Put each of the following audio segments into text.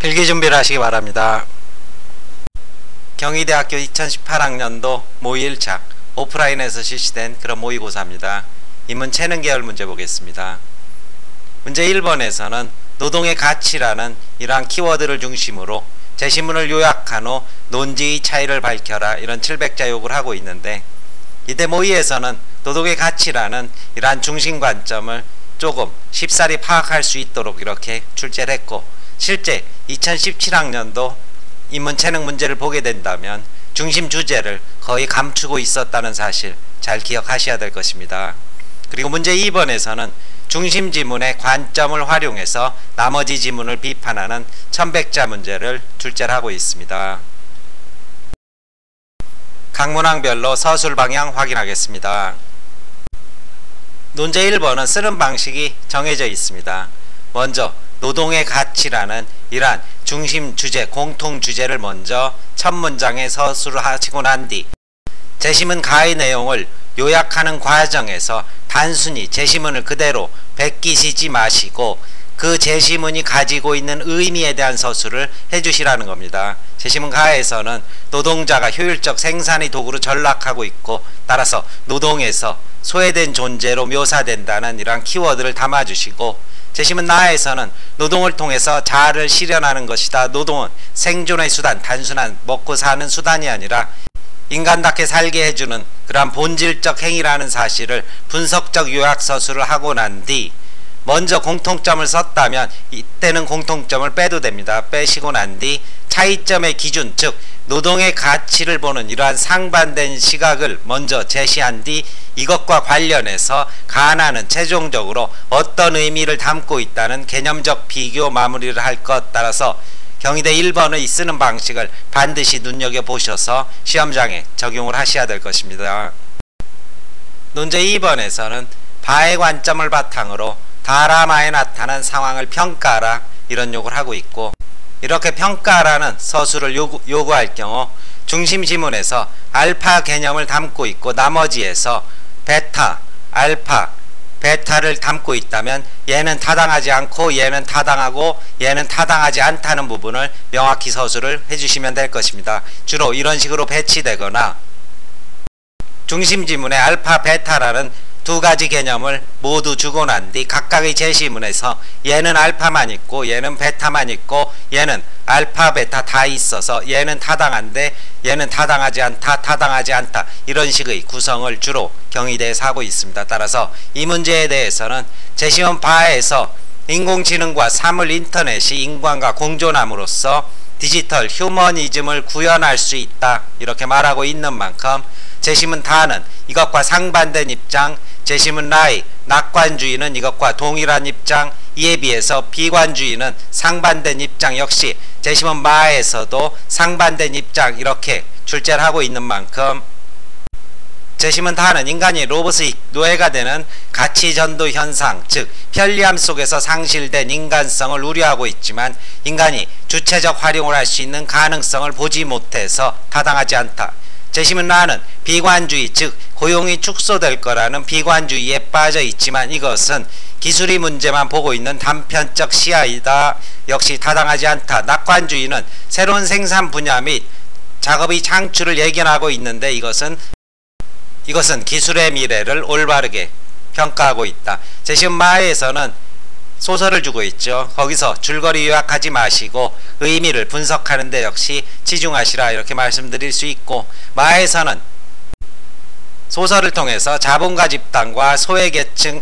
필기 준비를 하시기 바랍니다. 경희대학교 2018학년도 모의 1차 오프라인에서 실시된 그런 모의고사입니다. 인문 체능 계열 문제 보겠습니다. 문제 1번에서는 노동의 가치라는 이러한 키워드를 중심으로 제시문을 요약한 후 논지의 차이를 밝혀라 이런 700자 요구를 하고 있는데, 이때 모의에서는 노동의 가치라는 이러한 중심 관점을 조금 쉽사리 파악할 수 있도록 이렇게 출제를 했고, 실제 2017학년도 인문체능 문제를 보게 된다면 중심 주제를 거의 감추고 있었다는 사실 잘 기억하셔야 될 것입니다. 그리고 문제 2번에서는 중심 지문의 관점을 활용해서 나머지 지문을 비판하는 1100자 문제를 출제를 하고 있습니다. 각 문항별로 서술 방향 확인하겠습니다. 논제 1번은 쓰는 방식이 정해져 있습니다. 먼저 노동의 가치라는 이러한 중심 주제, 공통 주제를 먼저 첫 문장에 서술을 하시고 난 뒤 제시문 가의 내용을 요약하는 과정에서 단순히 제시문을 그대로 베끼시지 마시고 그 제시문이 가지고 있는 의미에 대한 서술을 해주시라는 겁니다. 제시문 가에서는 노동자가 효율적 생산의 도구로 전락하고 있고, 따라서 노동에서 소외된 존재로 묘사된다는 이러한 키워드를 담아주시고, 제시문 나에서는 노동을 통해서 자아를 실현하는 것이다. 노동은 생존의 수단, 단순한 먹고 사는 수단이 아니라 인간답게 살게 해주는 그러한 본질적 행위라는 사실을 분석적 요약 서술을 하고 난 뒤 먼저 공통점을 썼다면 이때는 공통점을 빼도 됩니다. 빼시고 난 뒤 차이점의 기준, 즉 노동의 가치를 보는 이러한 상반된 시각을 먼저 제시한 뒤 이것과 관련해서 가나는 최종적으로 어떤 의미를 담고 있다는 개념적 비교 마무리를 할 것, 따라서 경희대 1번의 쓰는 방식을 반드시 눈여겨보셔서 시험장에 적용을 하셔야 될 것입니다. 논제 2번에서는 바의 관점을 바탕으로 다라마에 나타난 상황을 평가하라 이런 요구를 하고 있고, 이렇게 평가하라는 서술을 요구할 경우 중심 지문에서 알파 개념을 담고 있고 나머지에서 베타, 알파, 베타를 담고 있다면 얘는 타당하지 않고 얘는 타당하고 얘는 타당하지 않다는 부분을 명확히 서술을 해주시면 될 것입니다. 주로 이런 식으로 배치되거나 중심 지문에 알파, 베타라는 두 가지 개념을 모두 주고 난 뒤 각각의 제시문에서 얘는 알파만 있고 얘는 베타만 있고 얘는 알파, 베타 다 있어서 얘는 타당한데 얘는 타당하지 않다, 타당하지 않다 이런 식의 구성을 주로 경희대에서 하고 있습니다. 따라서 이 문제에 대해서는 제시문 바에서 인공지능과 사물 인터넷이 인간과 공존함으로써 디지털 휴머니즘을 구현할 수 있다 이렇게 말하고 있는 만큼, 제시문 다는 이것과 상반된 입장, 제시문 라의 낙관주의는 이것과 동일한 입장, 이에 비해서 비관주의는 상반된 입장 역시 제시문 마에서도 상반된 입장 이렇게 출제를 하고 있는 만큼, 제시문 다는 인간이 로봇의 노예가 되는 가치전도 현상, 즉 편리함 속에서 상실된 인간성을 우려하고 있지만 인간이 주체적 활용을 할 수 있는 가능성을 보지 못해서 타당하지 않다. 제시문 라는 비관주의, 즉 고용이 축소될 거라는 비관주의에 빠져 있지만 이것은 기술의 문제만 보고 있는 단편적 시야이다. 역시 타당하지 않다. 낙관주의는 새로운 생산 분야 및 작업의 창출을 예견하고 있는데 이것은 기술의 미래를 올바르게 평가하고 있다. 제시문 마에서는 소설을 주고 있죠. 거기서 줄거리 요약하지 마시고 의미를 분석하는 데 역시 치중하시라 이렇게 말씀드릴 수 있고, 마에서는 소설을 통해서 자본가 집단과 소외계층,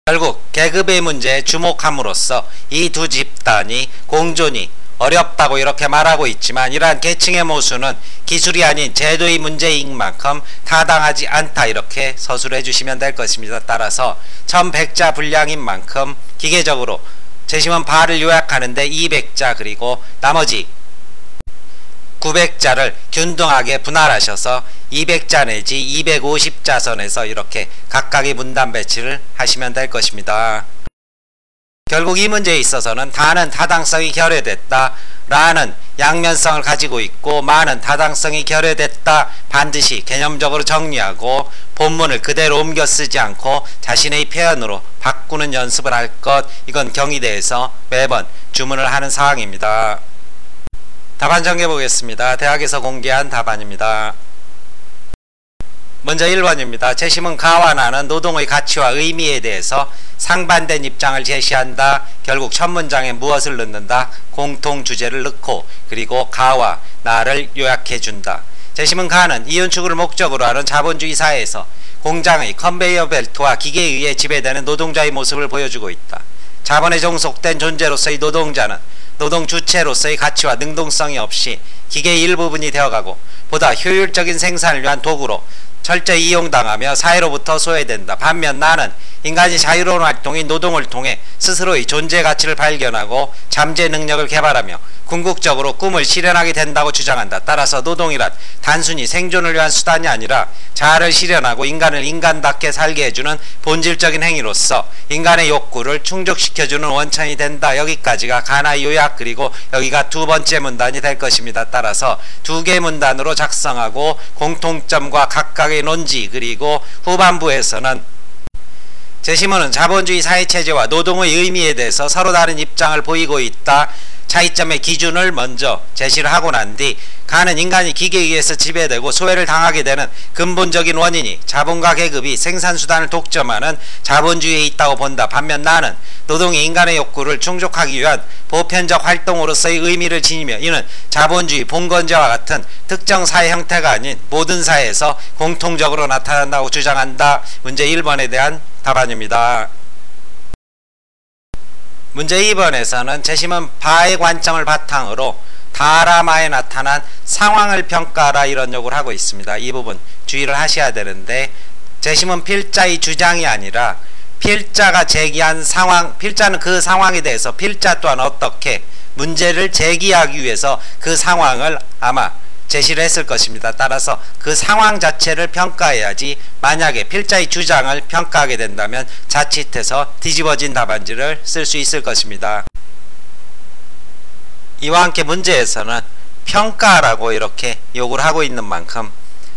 결국 계급의 문제에 주목함으로써 이 두 집단이 공존이 어렵다고 이렇게 말하고 있지만 이러한 계층의 모순은 기술이 아닌 제도의 문제인 만큼 타당하지 않다 이렇게 서술해 주시면 될 것입니다. 따라서 1100자 분량인 만큼 기계적으로 제시문 바를 요약하는데 200자 그리고 나머지 900자를 균등하게 분할하셔서 200자 내지 250자 선에서 이렇게 각각의 문단 배치를 하시면 될 것입니다. 결국 이 문제에 있어서는 다는 타당성이 결여됐다, 라는 양면성을 가지고 있고 많은 타당성이 결여됐다 반드시 개념적으로 정리하고 본문을 그대로 옮겨 쓰지 않고 자신의 표현으로 바꾸는 연습을 할 것. 이건 경희대에서 매번 주문을 하는 사항입니다. 답안 정리해 보겠습니다. 대학에서 공개한 답안입니다. 먼저 1번입니다. 재심은 가와 나는 노동의 가치와 의미에 대해서 상반된 입장을 제시한다. 결국 첫 문장에 무엇을 넣는다? 공통주제를 넣고 그리고 가와 나를 요약해준다. 재심은 가는 이윤 추구를 목적으로 하는 자본주의 사회에서 공장의 컨베이어 벨트와 기계에 의해 지배되는 노동자의 모습을 보여주고 있다. 자본에 종속된 존재로서의 노동자는 노동 주체로서의 가치와 능동성이 없이 기계의 일부분이 되어가고 보다 효율적인 생산을 위한 도구로 철저히 이용당하며 사회로부터 소외된다. 반면 나는 인간이 자유로운 활동인 노동을 통해 스스로의 존재 가치를 발견하고 잠재 능력을 개발하며 궁극적으로 꿈을 실현하게 된다고 주장한다. 따라서 노동이란 단순히 생존을 위한 수단이 아니라 자아를 실현하고 인간을 인간답게 살게 해주는 본질적인 행위로서 인간의 욕구를 충족시켜주는 원천이 된다. 여기까지가 가나의 요약, 그리고 여기가 두 번째 문단이 될 것입니다. 따라서 두 개의 문단으로 작성하고 공통점과 각각의 논지, 그리고 후반부에서는 재심원은 자본주의 사회체제와 노동의 의미에 대해서 서로 다른 입장을 보이고 있다. 차이점의 기준을 먼저 제시를 하고 난 뒤 가는 인간이 기계에 의해서 지배되고 소외를 당하게 되는 근본적인 원인이 자본가 계급이 생산수단을 독점하는 자본주의에 있다고 본다. 반면 나는 노동이 인간의 욕구를 충족하기 위한 보편적 활동으로서의 의미를 지니며 이는 자본주의 봉건제와 같은 특정 사회 형태가 아닌 모든 사회에서 공통적으로 나타난다고 주장한다. 문제 1번에 대한 답안입니다. 문제 2번에서는 재심은 바의 관점을 바탕으로 다라마에 나타난 상황을 평가하라 이런 요구를 하고 있습니다. 이 부분 주의를 하셔야 되는데 재심은 필자의 주장이 아니라 필자가 제기한 상황, 필자는 그 상황에 대해서 필자 또한 어떻게 문제를 제기하기 위해서 그 상황을 아마 제시를 했을 것입니다. 따라서 그 상황 자체를 평가해야지 만약에 필자의 주장을 평가하게 된다면 자칫해서 뒤집어진 답안지를 쓸 수 있을 것입니다. 이와 함께 문제에서는 평가라고 이렇게 요구를 하고 있는 만큼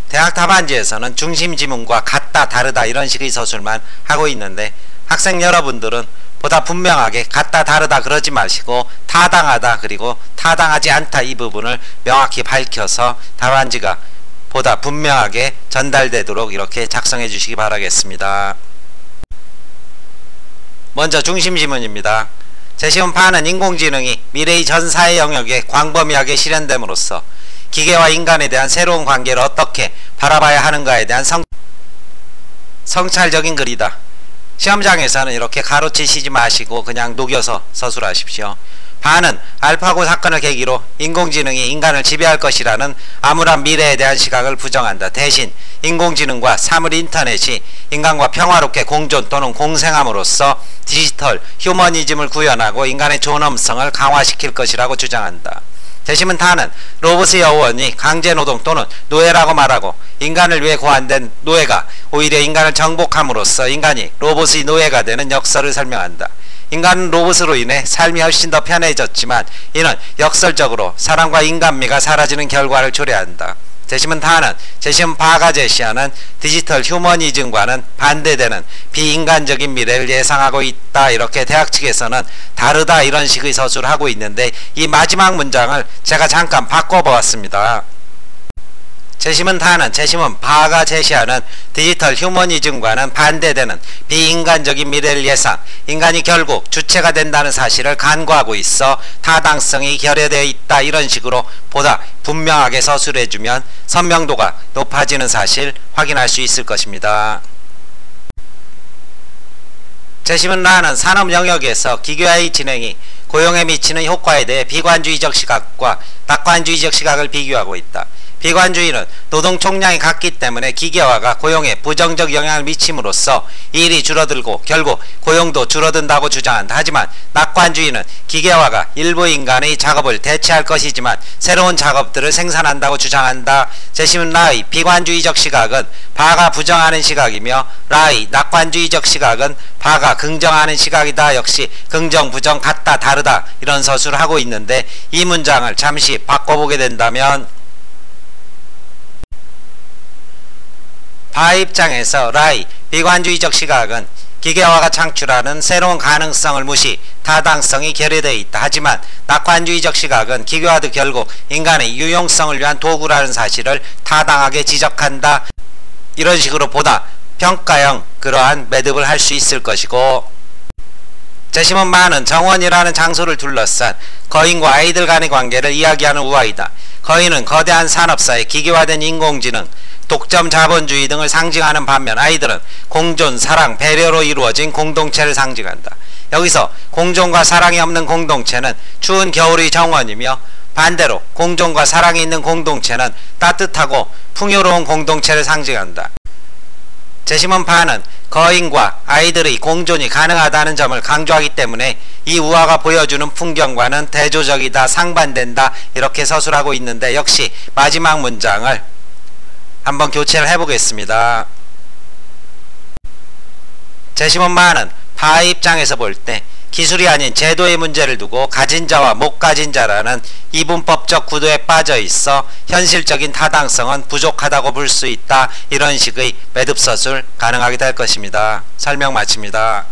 대학 답안지에서는 중심 지문과 같다 다르다 이런 식의 서술만 하고 있는데 학생 여러분들은 보다 분명하게 같다 다르다 그러지 마시고 타당하다 그리고 타당하지 않다 이 부분을 명확히 밝혀서 답안지가 보다 분명하게 전달되도록 이렇게 작성해 주시기 바라겠습니다. 먼저 중심 지문입니다. 재시문 파는 인공지능이 미래의 전 사회 영역에 광범위하게 실현됨으로써 기계와 인간에 대한 새로운 관계를 어떻게 바라봐야 하는가에 대한 성찰적인 글이다. 시험장에서는 이렇게 가로치시지 마시고 그냥 녹여서 서술하십시오. 반은 알파고 사건을 계기로 인공지능이 인간을 지배할 것이라는 암울한 미래에 대한 시각을 부정한다. 대신 인공지능과 사물 인터넷이 인간과 평화롭게 공존 또는 공생함으로써 디지털 휴머니즘을 구현하고 인간의 존엄성을 강화시킬 것이라고 주장한다. 재심은 타는 로봇의 여원이 강제노동 또는 노예라고 말하고 인간을 위해 고안된 노예가 오히려 인간을 정복함으로써 인간이 로봇의 노예가 되는 역설을 설명한다. 인간은 로봇으로 인해 삶이 훨씬 더 편해졌지만 이는 역설적으로 사람과 인간미가 사라지는 결과를 초래한다. 재심은 타는 재심 바가 제시하는 디지털 휴머니즘과는 반대되는 비인간적인 미래를 예상하고 있다. 이렇게 대학 측에서는 다르다 이런 식의 서술을 하고 있는데 이 마지막 문장을 제가 잠깐 바꿔보았습니다. 재심은 타는 재심은 바가 제시하는 디지털 휴머니즘과는 반대되는 비인간적인 미래를 예상, 인간이 결국 주체가 된다는 사실을 간과하고 있어 타당성이 결여되어 있다. 이런 식으로 보다 분명하게 서술해주면 선명도가 높아지는 사실 확인할 수 있을 것입니다. 재심은 라는 산업 영역에서 기계화의 진행이 고용에 미치는 효과에 대해 비관주의적 시각과 낙관주의적 시각을 비교하고 있다. 비관주의는 노동 총량이 같기 때문에 기계화가 고용에 부정적 영향을 미침으로써 일이 줄어들고 결국 고용도 줄어든다고 주장한다. 하지만 낙관주의는 기계화가 일부 인간의 작업을 대체할 것이지만 새로운 작업들을 생산한다고 주장한다. 제시문 라의 비관주의적 시각은 바가 부정하는 시각이며 라의 낙관주의적 시각은 바가 긍정하는 시각이다. 역시 긍정 부정 같다 다르다 이런 서술을 하고 있는데 이 문장을 잠시 바꿔보게 된다면 바 입장에서 라의 비관주의적 시각은 기계화가 창출하는 새로운 가능성을 무시, 타당성이 결여되어 있다. 하지만 낙관주의적 시각은 기계화도 결국 인간의 유용성을 위한 도구라는 사실을 타당하게 지적한다. 이런 식으로 보다 평가형 그러한 매듭을 할 수 있을 것이고, 제시문 마는 정원이라는 장소를 둘러싼 거인과 아이들 간의 관계를 이야기하는 우화이다. 거인은 거대한 산업사의 기계화된 인공지능, 독점 자본주의 등을 상징하는 반면 아이들은 공존, 사랑, 배려로 이루어진 공동체를 상징한다. 여기서 공존과 사랑이 없는 공동체는 추운 겨울의 정원이며 반대로 공존과 사랑이 있는 공동체는 따뜻하고 풍요로운 공동체를 상징한다. 제시문 파는 거인과 아이들의 공존이 가능하다는 점을 강조하기 때문에 이 우화가 보여주는 풍경과는 대조적이다, 상반된다 이렇게 서술하고 있는데 역시 마지막 문장을 한번 교체를 해보겠습니다. 제시문 마는 바의 입장에서 볼 때 기술이 아닌 제도의 문제를 두고 가진 자와 못 가진 자라는 이분법적 구도에 빠져 있어 현실적인 타당성은 부족하다고 볼 수 있다. 이런 식의 매듭 서술 가능하게 될 것입니다. 설명 마칩니다.